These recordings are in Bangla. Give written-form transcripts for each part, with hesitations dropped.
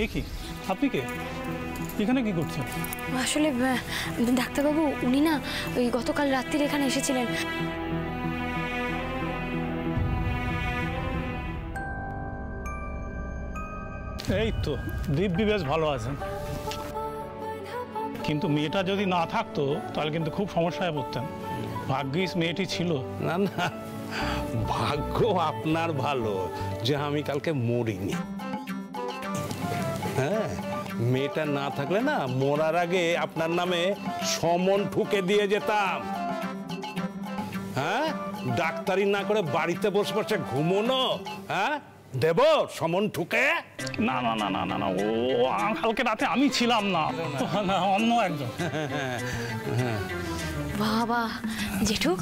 এ কি, আপনি কে? এখানে কি করছেন? আসলে ডাক্তারবাবু, উনি না ওই গতকাল রাত্রির এখানে এসেছিলেন। এই তো দিব্যি বেশ ভালো আছেন, কিন্তু মেয়েটা যদি না থাকতো তাহলে কিন্তু খুব সমস্যায় পড়তেন। ভাগ্যিস মেয়েটি ছিল। না না, ভাগ্য আপনার ভালো যে আমি কালকে মরিনি। হ্যাঁ, মেয়েটা না থাকলে না মরার আগে আপনার নামে সমন ঠুকে দিয়ে যেতাম। হ্যাঁ, ডাক্তারি না করে বাড়িতে বসে বসে ঘুমোনো। হ্যাঁ, দেব সমন ঠুকে? না না না না না না, ও কালকে রাতে আমি ছিলাম না, অন্য একজন। বাবা জেঠু,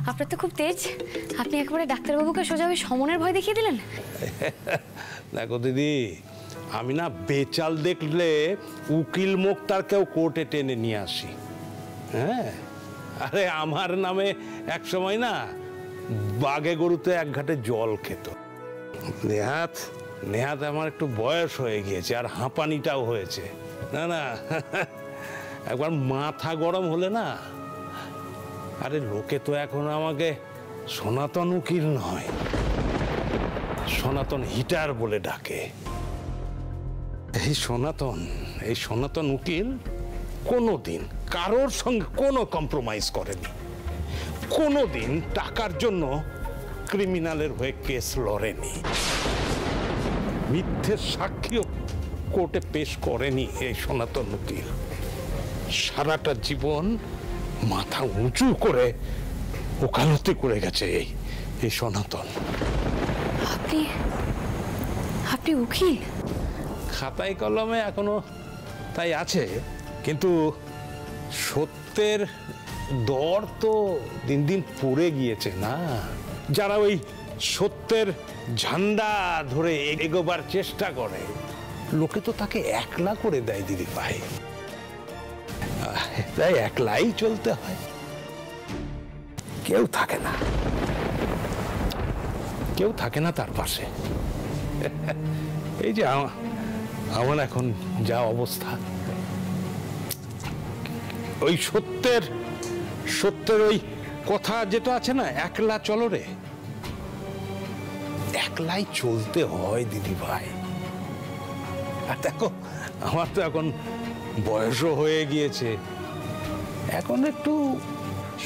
আপনার তো খুব তেজ। আপনি একেবারে ডাক্তারবাবুকে সোজা ওই সমনের ভয় দেখিয়ে দিলেন। দেখো দিদি, আমি না বেচাল দেখলে উকিল মোক্তারকেও কোর্টে টেনে নিয়ে আসি। হ্যাঁ, আরে আমার নামে এক সময় না বাগে গরুতে এক ঘাটে জল খেত। নেহাত আমার একটু বয়স হয়ে গিয়েছে, আর হাঁপানিটাও হয়েছে। না না, একবার মাথা গরম হলে না, আরে লোকে তো এখন আমাকে সনাতন উকিল নয়, সনাতন হিটার বলে ডাকে। এই সনাতন উকিল কোনোদিন কারোর সঙ্গে কোনো কম্প্রোমাইজ করেনি, কোনোদিন টাকার জন্য ক্রিমিনালের হয়ে কেস লড়েনি, মিথ্যে সাক্ষীও কোর্টে পেশ করেনি। এই সনাতন উকিল সারাটা জীবন মাথা উঁচু করে ওকালতি করে গেছে এই সনাতন। আপনি উকিল? খাতায় কলমে এখনো তাই আছে, কিন্তু সত্যের দর তো দিন দিন পড়ে গিয়েছে না। যারা ওই সত্যের ঝান্ডা ধরে এগোবার চেষ্টা করে, লোকে তো তাকে একলা করে দেয় দিদি ভাই। তাই একলাই চলতে হয়, কেউ থাকে না তার পাশে। এই যে আমার এখন যা অবস্থা, ওই সত্যের ওই কথা যেটা আছে না, একলা চলো রে, একলাই চলতে হয় দিদি ভাই। আর দেখো, আমার তো এখন বয়সও হয়ে গিয়েছে, এখন একটু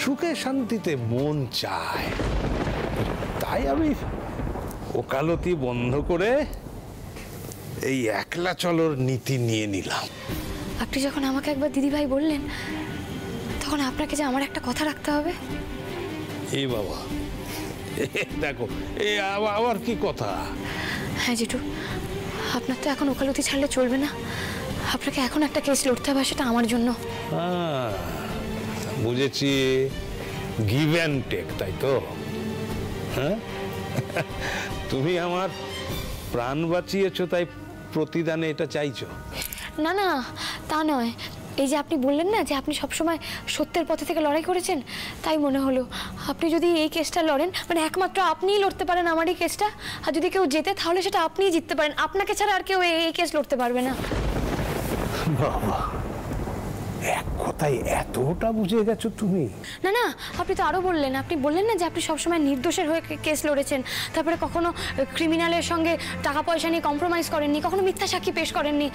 সুখে শান্তিতে মন চায়। তাই আমি ওকালতি বন্ধ করে এই একলা চলোর নীতি নিয়ে নিলাম। আপনি যখন আমাকে একবার দিদিভাই বললেন, তখন আপনাকে যে আমার একটা কথা রাখতে হবে। এই বাবা, দেখো এই আবার কি কথা? হ্যাঁ জেঠু, আপনার তো এখন ওকালতি ছাড়লে চলবে না, আপনাকে এখন একটা কেস লড়তে হবে, সেটা আমার জন্য। বুঝেছি, গিভ অ্যান্ড টেক, তাই তো? হ্যাঁ, তুমি আমার প্রাণ বাঁচিয়েছো, তাই প্রতিদানে এটা চাইছো? না না, তা নয়। এই যে আপনি বললেন না যে আপনি সবসময় সত্যের পথে থেকে লড়াই করেছেন, তাই মনে হলো আপনি যদি এই কেসটা লড়েন, মানে একমাত্র আপনিই লড়তে পারেন আমার এই কেসটা। আর যদি কেউ জেতে, তাহলে সেটা আপনিই জিততে পারেন, আপনাকে ছাড়া আর কেউ এই কেস লড়তে পারবে না। বাবা, এক কথায় এতটা বুঝে গেছো তুমি? না না, আপনি তো আরো বললেন, আপনি বললেন না যে আপনি সবসময় নির্দোষের হয়ে কেস লড়েছেন, তারপরে কখনো ক্রিমিনালের সঙ্গে টাকা পয়সা নিয়ে কম্প্রোমাইজ করেননি, কখনো মিথ্যা সাক্ষী পেশ করেননি।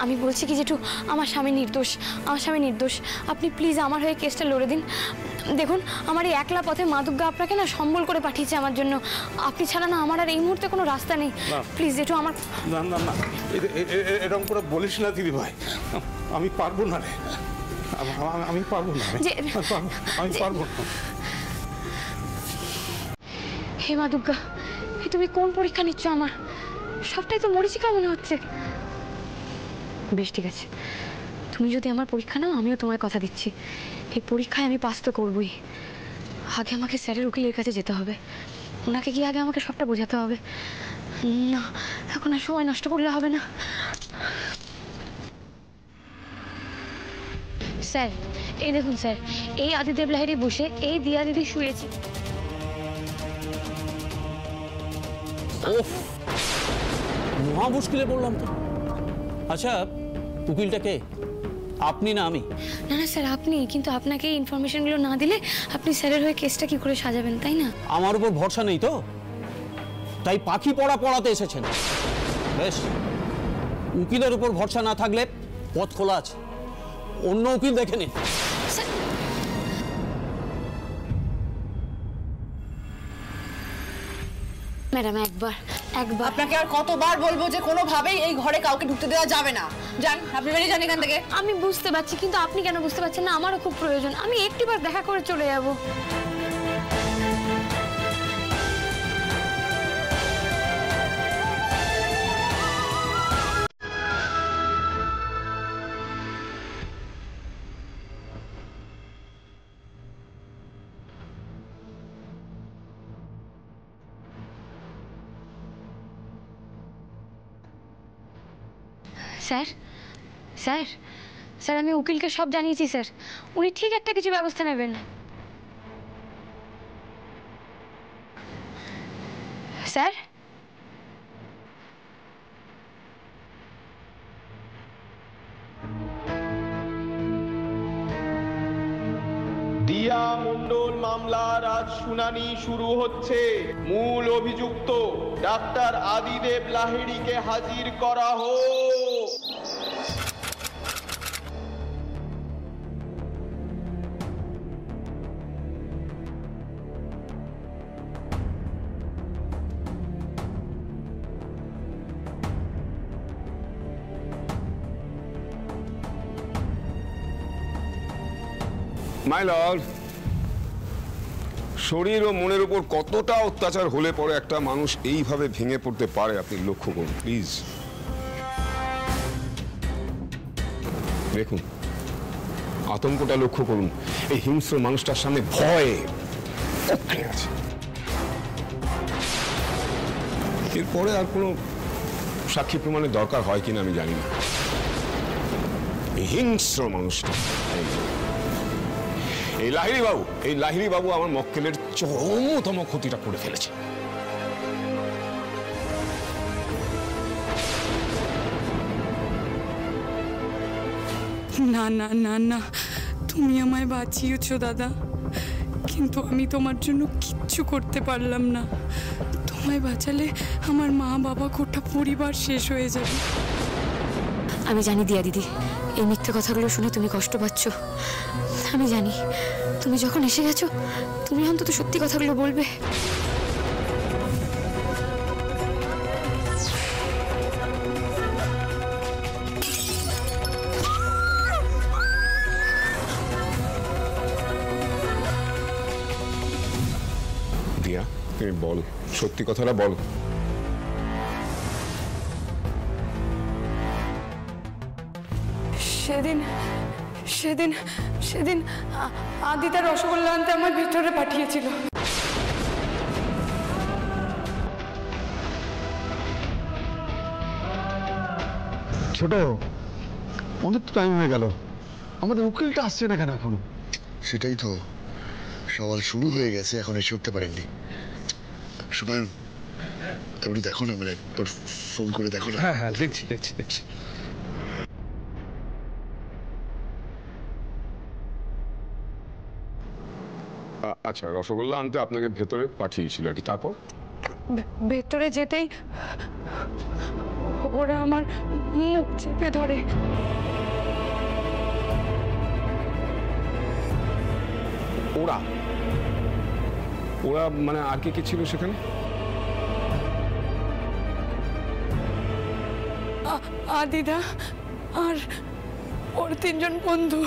আমি বলছি কি জেঠু, আমার স্বামী নির্দোষ, আপনি প্লিজ আমার হয়ে কেসটা লড়ে দিন। দেখুন, আমার এই একলা পথে মা দুর্গা আপনাকে না সম্বল করে পাঠিয়েছে আমার জন্য, আপনি ছাড়া না আমার আর এই মুহূর্তে কোনো রাস্তা নেই। প্লিজ জেঠু, আমার। না না না, এরকম করে বলিস না দিদি ভাই, আমি পারবো না রে, আমি পারবো না, আমি পারবো না। হে মা দুর্গা, তুমি কোন পরীক্ষা নিচ্ছ আমার? সবটাই তো মরীচিকা মনে হচ্ছে। বেশ ঠিক আছে, তুমি যদি আমার পরীক্ষা নাও, আমিও তোমার কথা দিচ্ছি, এই পরীক্ষায় আমি পাস তো করবই। আগে আমাকে স্যারের উকিলের কাছে যেতে হবে, ওনাকে গিয়ে আগে আমাকে সবটা বোঝাতে হবে। না, এখন আর সময় নষ্ট করলে হবে না। স্যার, এই দেখুন স্যার, এই আদিদেব লাহিড়ী বসে এই দিয়া দিদি শুয়েছে। মহা মুশকিলে পড়লাম তো। আচ্ছা, উকিলটা কে? আপনি না আমি? না না স্যার, আপনি। কিন্তু আপনাকে এই ইনফরমেশনগুলো না দিলে আপনি স্যারের হয়ে কেসটা কি করে সাজাবেন, তাই না? আমার উপর ভরসা নেই তো, তাই পাখি পড়াতে এসেছেন। বেশ, উকিলের উপর ভরসা না থাকলে পথ খোলা আছে, অন্য উকিল দেখে নিন। ম্যাডাম, একবার আপনাকে আর কতবার বলবো যে কোনোভাবেই এই ঘরে কাউকে ঢুকতে দেওয়া যাবে না। যান, আপনি বেরিয়ে যান এখান থেকে। আমি বুঝতে পারছি, কিন্তু আপনি কেন বুঝতে পারছেন না? আমারও খুব প্রয়োজন। আমি একটিবার দেখা করে চলে যাব। স্যার স্যার স্যার, আমি উকিলকে সব জানিয়েছি স্যার। উনি ঠিক একটা কিছু ব্যবস্থা নেবেন। স্যার, দিয়া মণ্ডল মামলার আজ শুনানি শুরু হচ্ছে। মূল অভিযুক্ত ডাক্তার আদিদেব লাহিড়ীকে হাজির করা হোক। মাই লর্ড, শরীর ও মনের উপর কতটা অত্যাচার হলে পরে একটা মানুষ এইভাবে ভেঙে পড়তে পারে আপনি লক্ষ্য করুন প্লিজ। দেখুন, আতঙ্কটা লক্ষ্য করুন। এই হিংস্র মানুষটার সামনে ভয়ে অক্ষে আছে। এরপরে আর কোনো সাক্ষী প্রমাণের দরকার হয় কিনা আমি জানি না। এই হিংস্র মানুষটা, এই লাহিড়ী বাবু আমার মক্কেলের চরমতম ক্ষতিটা করে ফেলেছে। না না না না, তুমি আমায় বাঁচিয়েছো দাদা, কিন্তু আমি তোমার জন্য কিচ্ছু করতে পারলাম না। তোমায় বাঁচালে আমার মা বাবা গোটা পরিবার শেষ হয়ে যাবে। আমি জানি দিয়া দিদি, এই মিথ্যে কথাগুলো শুনে তুমি কষ্ট পাচ্ছ। আমি জানি, তুমি যখন এসে গেছো, তুমি অন্তত সত্যি কথাগুলো বলবে। দিয়া, তুমি বল, সত্যি কথাটা বল। সেদিন সেদিন সেদিন আদিতা রসগোল্লা আনতে আমার ভিতরে পাঠিয়েছিল। ছোট, অনেক টাইম হয়ে গেল, আমাদের উকিলটা আসছে না কেন এখনো? সেটাই তো, সওয়াল শুরু হয়ে গেছে, এখন এসে উঠতে পারেননি। সুমায়ন, আপনি দেখো না, মানে একবার ফোন করে দেখো না। হ্যাঁ হ্যাঁ, দেখছি দেখছি দেখছি। আচ্ছা, রসগোল্লা আনতে আপনাকে ভেতরে পাঠিয়েছিল আর কি, তারপর? ভেতরে যেতেই ওরা আমার মুখ চেপে ধরে। ওরা ওরা মানে আর কে কে ছিল সেখানে? আদিদা আর ওর 3 জন বন্ধু।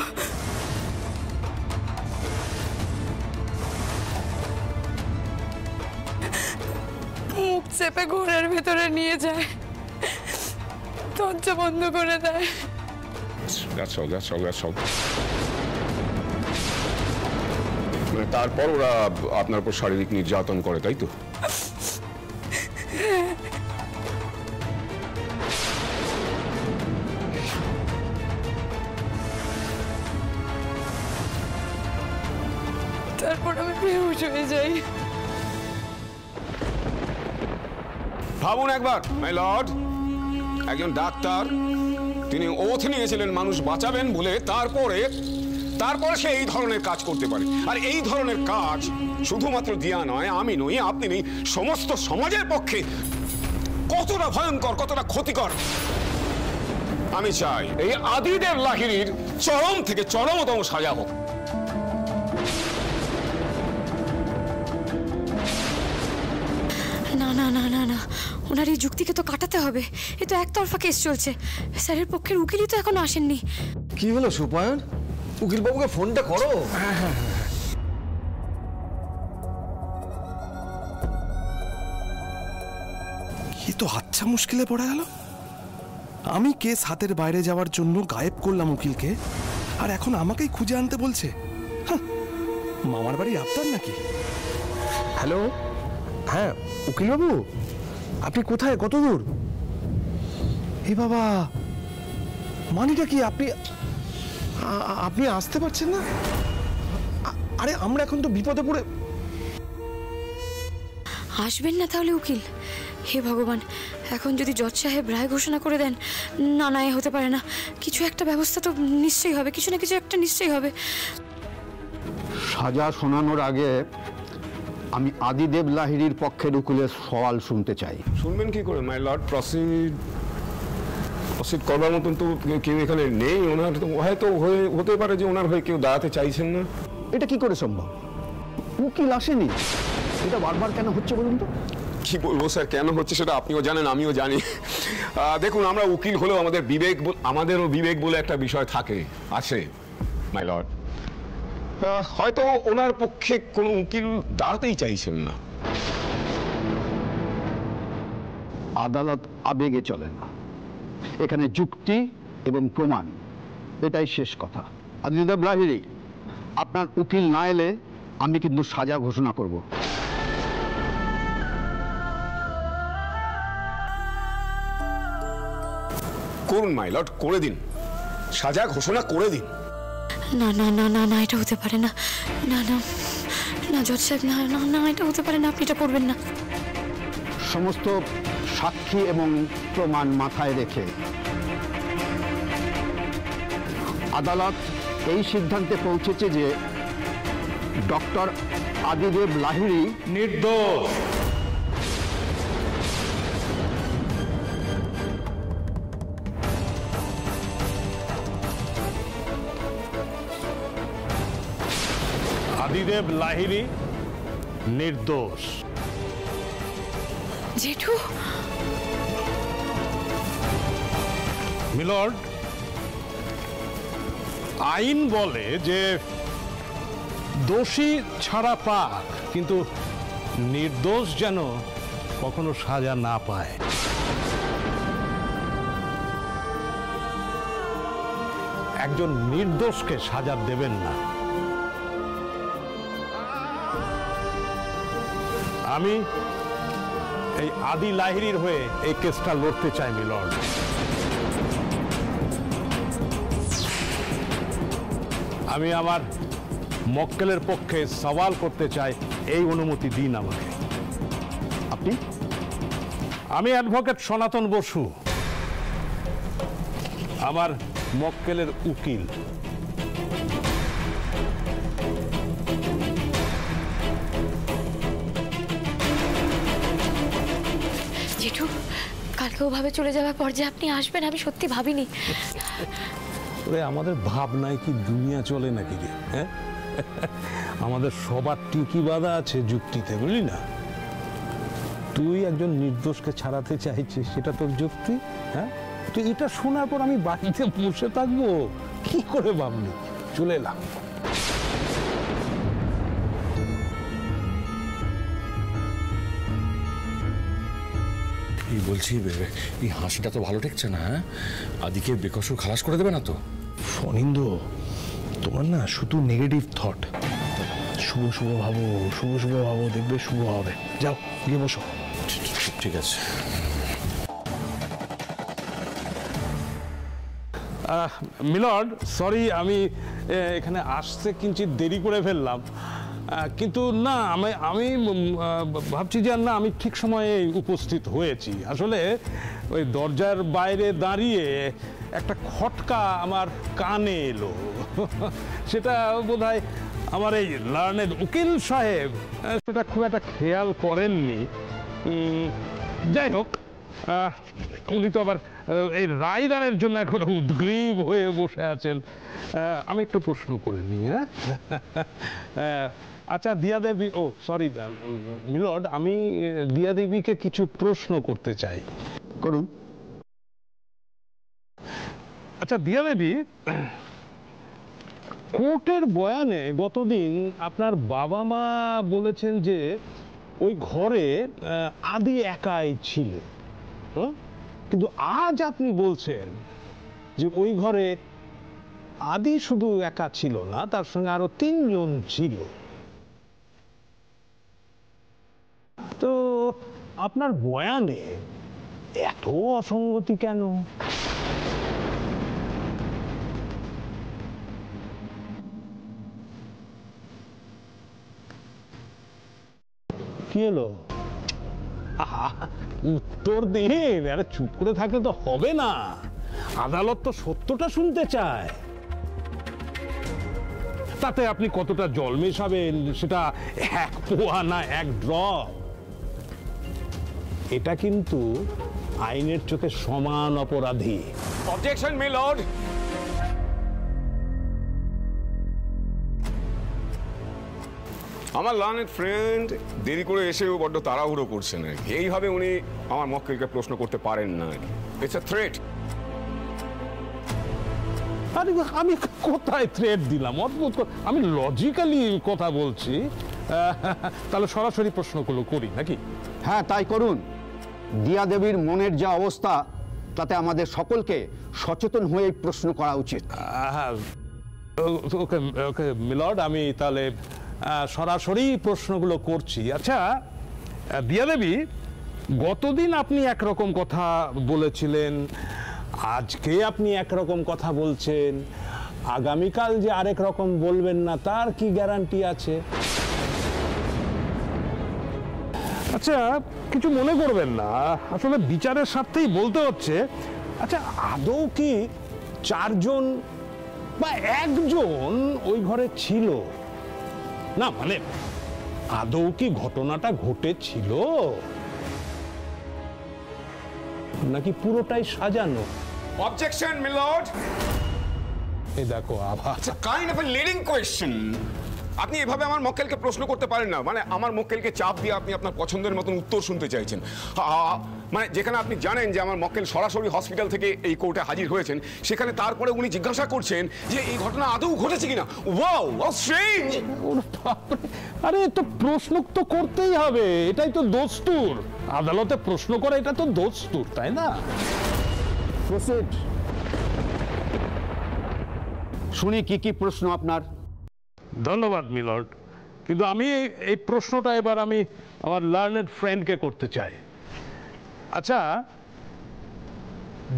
মুখ চেপে ঘরের ভেতরে নিয়ে যায়, দরজা বন্ধ করে দেয়। মানে তারপর ওরা আপনার উপর শারীরিক নির্যাতন করে, তাই তো? তারপর আমি বেহুশ হয়ে যাই। ভাবুন একবার মাই লর্ড, একজন ডাক্তার, তিনি ওথ নিয়েছিলেন মানুষ বাঁচাবেন বলে, তারপরে সে এই ধরনের কাজ করতে পারে। আর এই ধরনের কাজ শুধুমাত্র দিয়া নয়, আমি নই, আপনি নেই, সমস্ত সমাজের পক্ষে কতটা ভয়ঙ্কর, কতটা ক্ষতিকর। আমি চাই এই আদিদেব লাহিড়ীর চরম থেকে চরমতম সাজা হোক। না না না না না, ওনার এই যুক্তিকে তো কাটাতে হবে। এ তো একতরফা কেস চলছে, স্যারের পক্ষের উকিলই তো এখনো আসেননি। কি হলো সুপায়ন? উকিল বাবুকে ফোনটা করো। কি তো আচ্ছা মুশকিলে পড়ে গেল। আমি কেস হাতের বাইরে যাওয়ার জন্য গায়েব করলাম উকিলকে, আর এখন আমাকেই খুঁজে আনতে বলছে। মামার বাড়ি আপনার নাকি? হ্যালো, হ্যাঁ উকিল বাবু, আপনি কোথায়, কত দূর? এ বাবা, মানিটা কি? আপনি আসতে পারছেন না? আরে আমরা এখন তো বিপদে পড়ে। আসবেন না তাহলে উকিল? হে ভগবান, এখন যদি জজ সাহেব রায় ঘোষণা করে দেন, না না, এ হতে পারে না। কিছু একটা ব্যবস্থা তো নিশ্চয়ই হবে, কিছু না কিছু একটা নিশ্চয়ই হবে। সাজা শোনানোর আগে আমি আদিদেব লাহিড়ীর পক্ষের উকিলের সওয়াল শুনতে চাই। শুনবেন কি করে মাই লর্ড? প্রসিড করবার মতন তো কেউ এখানে নেই। ওনার তো হয়তো হতে পারে যে ওনার হয়ে কেউ দাঁড়াতে চাইছেন না। এটা কি করে সম্ভব? উকিল আসেনি, এটা বারবার কেন হচ্ছে বলুন তো? কি বলবো স্যার, কেন হচ্ছে সেটা আপনিও জানেন, আমিও জানি। দেখুন, আমরা উকিল হলেও আমাদেরও বিবেক বলে একটা বিষয় আছে মাই লর্ড। হয়তো ওনার পক্ষে কোনো উকিল দাঁড়াতেই চাইছেন না। আদালত আবেগে চলে না, এখানে যুক্তি এবং প্রমাণ, এটাই শেষ কথা। আদিদেব লাহিড়ী, আপনার উকিল না এলে আমি কিন্তু সাজা ঘোষণা করব। করুন মাই লর্ড, করে দিন, সাজা ঘোষণা করে দিন। না না না না না, এটা হতে পারে না। না না না জজ সাহেব, না না না, এটা হতে পারে না, আপনি এটা করবেন না। সমস্ত সাক্ষী এবং প্রমাণ মাথায় রেখে আদালত এই সিদ্ধান্তে পৌঁছেছে যে ডক্টর আদিদেব লাহিড়ী নির্দোষ। আদিদেব লাহিড়ী নির্দোষ। জেঠু, মিলর্ড, আইন বলে যে দোষী ছাড়া পাক, কিন্তু নির্দোষ যেন কখনো সাজা না পায়। একজন নির্দোষকে সাজা দেবেন না। আমি এই আদি লাহিড়ীর হয়ে এই কেসটা লড়তে চাই মিলর্ড। আমি আমার মক্কেলের পক্ষে সওয়াল করতে চাই, এই অনুমতি দিন আমাকে। আপনি? আমি অ্যাডভোকেট সনাতন বসু, আমার মক্কেলের উকিল। জেঠু, কালকে ওভাবে চলে যাওয়ার পর যে আপনি আসবেন আমি সত্যি ভাবিনি। আমাদের ভাবনায় কি দুনিয়া চলে নাকি রে? হ্যাঁ, আমাদের সবার টিকি বাঁধা আছে যুক্তিতে, বুঝলি না? তুই একজন নির্দোষকে ছাড়াতে চাইছিস, সেটা তোর যুক্তি? হ্যাঁ, তুই এটা শোনার পর আমি বাড়িতে বসে থাকবো কি করে ভাবলি? চলে এলাম। এই বলছি, এই হাসিটা তো ভালো ঠেকছে না। হ্যাঁ, আদিকে বেকসুর খালাস করে দেবে না তো? ফণীন্দ্র, তোমার না শুধু নেগেটিভ থট। শুভ শুভ ভাবো, শুভ শুভ ভাবো, দেখবে শুভ হবে। যাও গিয়ে বসো। ঠিক আছে। মিলর্ড, সরি, আমি এখানে আসতে কিঞ্চিত দেরি করে ফেললাম, কিন্তু না, আমি ভাবছি যে না, আমি ঠিক সময়ে উপস্থিত হয়েছি। আসলে ওই দরজার বাইরে দাঁড়িয়ে একটা খটকা আমার কানে এলো। সেটা বোধহয় আমার এই লার্নেড উকিল সাহেব সেটা খুব একটা খেয়াল করেননি। যাই হোক, উনি তো আবার এই রায় দানের জন্য এখন উদ্গ্রীব হয়ে বসে আছেন। আমি একটু প্রশ্ন করে নিই। হ্যাঁ, আচ্ছা দিয়া দেবী, ও সরি মিলর্ড, আমি দিয়া দেবীকে কিছু প্রশ্ন করতে চাই। করুন। আচ্ছা দিয়া দেবী, কোর্টের বয়ানে গতদিন আপনার বাবা মা বলেছেন যে ওই ঘরে আদি একাই ছিল, কিন্তু আজ আপনি বলছেন যে ওই ঘরে আদি শুধু একা ছিল না, তার সঙ্গে আরো 3 জন ছিল। তো আপনার বয়ানে এত অসঙ্গতি কেন? কি হলো? উত্তর দিন, আরে চুপ করে থাকলে তো হবে না। আদালত তো সত্যটা শুনতে চায়। তাতে আপনি কতটা জল মেশাবেন, সেটা 1 পোয়া না 1 ড্রপ, এটা কিন্তু আইনের চোখে সমান অপরাধী। Objection me Lord. আমার লার্নেড ফ্রেন্ড দেরি করে এসেও বড্ড তাড়াহুড়ো করছেন। এইভাবে উনি আমার মক্কেলকে প্রশ্ন করতে পারেন না। It's a threat. আমি কোথায় থ্রেট দিলাম? অদ্ভুত, আমি লজিক্যালি কথা বলছি। তাহলে সরাসরি প্রশ্নগুলো করি নাকি? হ্যাঁ, তাই করুন। দিয়া দেবীর মনের যা অবস্থা, তাতে আমাদের সকলকে সচেতন হয়ে প্রশ্ন করা উচিত। ওকে ওকে মিলর্ড, আমি তাহলে সরাসরি প্রশ্নগুলো করছি। আচ্ছা দিয়া দেবী, গতদিন আপনি একরকম কথা বলেছিলেন, আজকে আপনি একরকম কথা বলছেন, আগামীকাল যে আরেক রকম বলবেন না তার কি গ্যারান্টি আছে? আচ্ছা কিছু মনে করবেন না, আসলে বিচারের স্বার্থেই বলতে হচ্ছে। আচ্ছা আদৌ কি 4 জন বা 1 জন ওই ঘরে ছিল? না মানে আদৌ কি ঘটনাটা ঘটেছিল, নাকি পুরোটাই সাজানো? Objection me Lord. এই দেখো আবার kind of a leading question. আপনি এভাবে আমার মক্কেলকে প্রশ্ন করতে পারেন না। মানে আমার মক্কেলকে চাপ দিয়ে আপনি আপনার পছন্দের মতন উত্তর শুনতে চাইছেন। মানে যেখানে আপনি জানেন যে আমার মক্কেল সরাসরি হসপিটাল থেকে এই কোর্টে হাজির হয়েছেন, সেখানে তারপরে উনি জিজ্ঞাসা করছেন যে এই ঘটনা আদৌ ঘটেছে কিনা। Wow, how strange. আরে তো প্রশ্ন তো করতেই হবে, এটাই তো দস্তুর। আদালতে প্রশ্ন করা এটা তো দস্তুর, তাই না? প্রসিড। শুনি কি কি প্রশ্ন আপনার। ধন্যবাদ মিলর্ড, কিন্তু আমি এই প্রশ্নটা এবার আমি আমার লার্নেড ফ্রেন্ডকে করতে চাই। আচ্ছা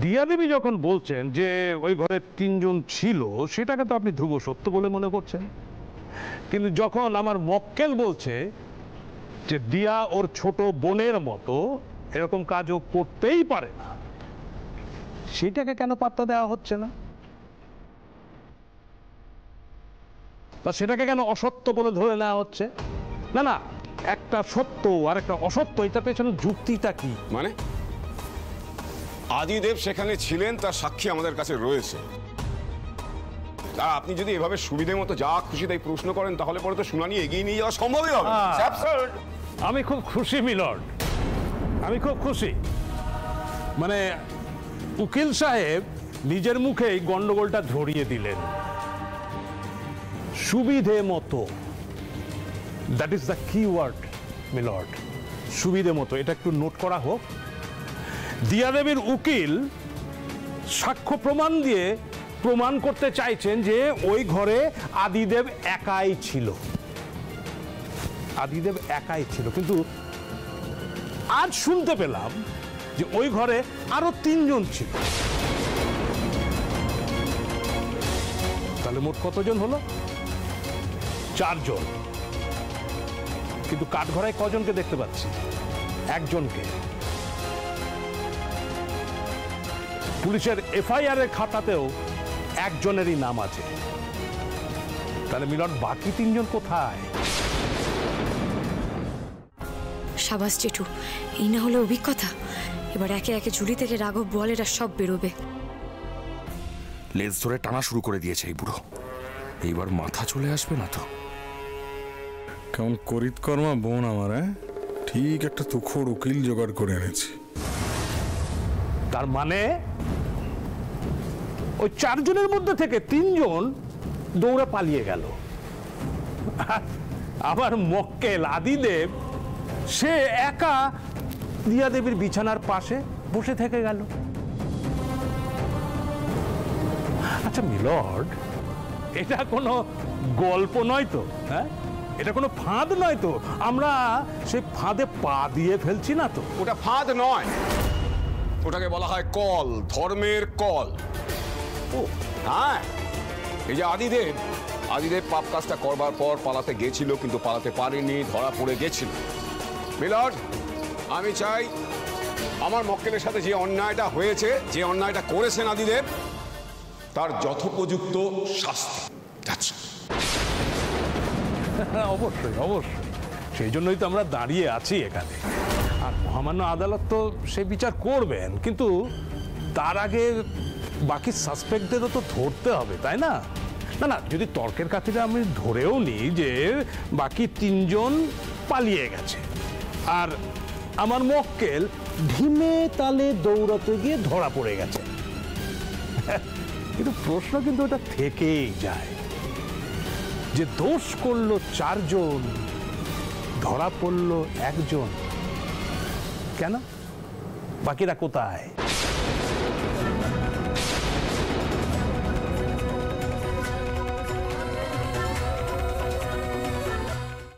দিয়া দেবী যখন বলছেন যে ওই ঘরে 3 জন ছিল, সেটাকে তো আপনি ধ্রুব সত্য বলে মনে করছেন, কিন্তু যখন আমার মক্কেল বলছে যে দিয়া ওর ছোট বোনের মতো এরকম কাজও করতেই পারে না, সেটাকে কেন পাত্তা দেওয়া হচ্ছে না? বা সেটাকে কেন অসত্য বলে ধরে নেওয়া হচ্ছে? না না, একটা সত্য আর একটা অসত্য, এটার পেছনে যুক্তিটা কি? মানে আদিদেব সেখানে ছিলেন, তার সাক্ষী আমাদের কাছে রয়েছে। আর আপনি যদি এভাবে সুবিধে মতো যা খুশি তাই প্রশ্ন করেন, তাহলে পরে তো শুনানি এগিয়ে নিয়ে যাওয়া সম্ভবই হবে। আমি খুব খুশি মিলর্ড, আমি খুব খুশি। মানে উকিল সাহেব নিজের মুখেই গন্ডগোলটা ধরিয়ে দিলেন। সুবিধে মতো, দ্যাট ইজ দ্য কি ওয়ার্ড মিলর্ড, সুবিধে মতো। এটা একটু নোট করা হোক। দিয়া দেবীর উকিল সাক্ষ্য প্রমাণ দিয়ে প্রমাণ করতে চাইছেন যে ওই ঘরে আদিদেব একাই ছিল, আদিদেব একাই ছিল, কিন্তু আজ শুনতে পেলাম যে ওই ঘরে আরো 3 জন ছিল। তাহলে মোট কতজন হলো? 4 জন। কিন্তু কাঠঘরায় কজনকে দেখতে পাচ্ছি? 1 জনকে। পুলিশের এফআইআর এর খাতাতেও একজনেরই নাম আছে। তাহলে মিলন বাকি তিনজন কোথায়? সাবাস জেঠু, এই না হলে অভিজ্ঞতা। এবার একে একে ঝুলি থেকে রাঘব বোয়ালেরা সব বেরোবে। লেজ ধরে টানা শুরু করে দিয়েছে এই বুড়ো, এইবার মাথা চলে আসবে না তো? কেমন করিতকর্মা বোন আমার, ঠিক একটা তুখোড় উকিল জোগাড় করে এনেছি। তার মানে ওই চারজনের মধ্যে থেকে তিনজন দৌড়ে পালিয়ে গেল। আবার মক্কেল আদিদেব সে একা দিয়া দেবীর বিছানার পাশে বসে থেকে গেল। আচ্ছা মিলর্ড, এটা কোনো গল্প নয় তো? হ্যাঁ, এটা কোনো ফাঁদ নয় তো? আমরা সে ফাঁদে পা দিয়ে ফেলছি না তো? ওটা ফাঁদ নয়, ওটাকে বলা হয় কল, ধর্মের কল। ও হ্যাঁ, এই যে আদিদেব পাপ কাজটা করবার পর পালাতে গেছিল, কিন্তু পালাতে পারেনি, ধরা পড়ে গেছিল। মিলর্ড, আমি চাই আমার মক্কেলের সাথে যে অন্যায়টা হয়েছে, যে অন্যায়টা করেছেন আদিদেব, তার যথোপযুক্ত শাস্তি। অবশ্যই অবশ্যই, সেই জন্যই তো আমরা দাঁড়িয়ে আছি এখানে। আর মহামান্য আদালত তো সে বিচার করবেন, কিন্তু তার আগে বাকি সাসপেক্টদেরও তো ধরতে হবে, তাই না? না না, যদি তর্কের খাতিরে আমি ধরেও নিই যে বাকি তিনজন পালিয়ে গেছে আর আমার মক্কেল ধিমে তালে দৌড়াতে গিয়ে ধরা পড়ে গেছে, কিন্তু প্রশ্ন কিন্তু ওটা থেকেই যায় যে দোষ করলো চারজন, ধরা পড়লো একজন, কেন? বাকিরা কোথায়?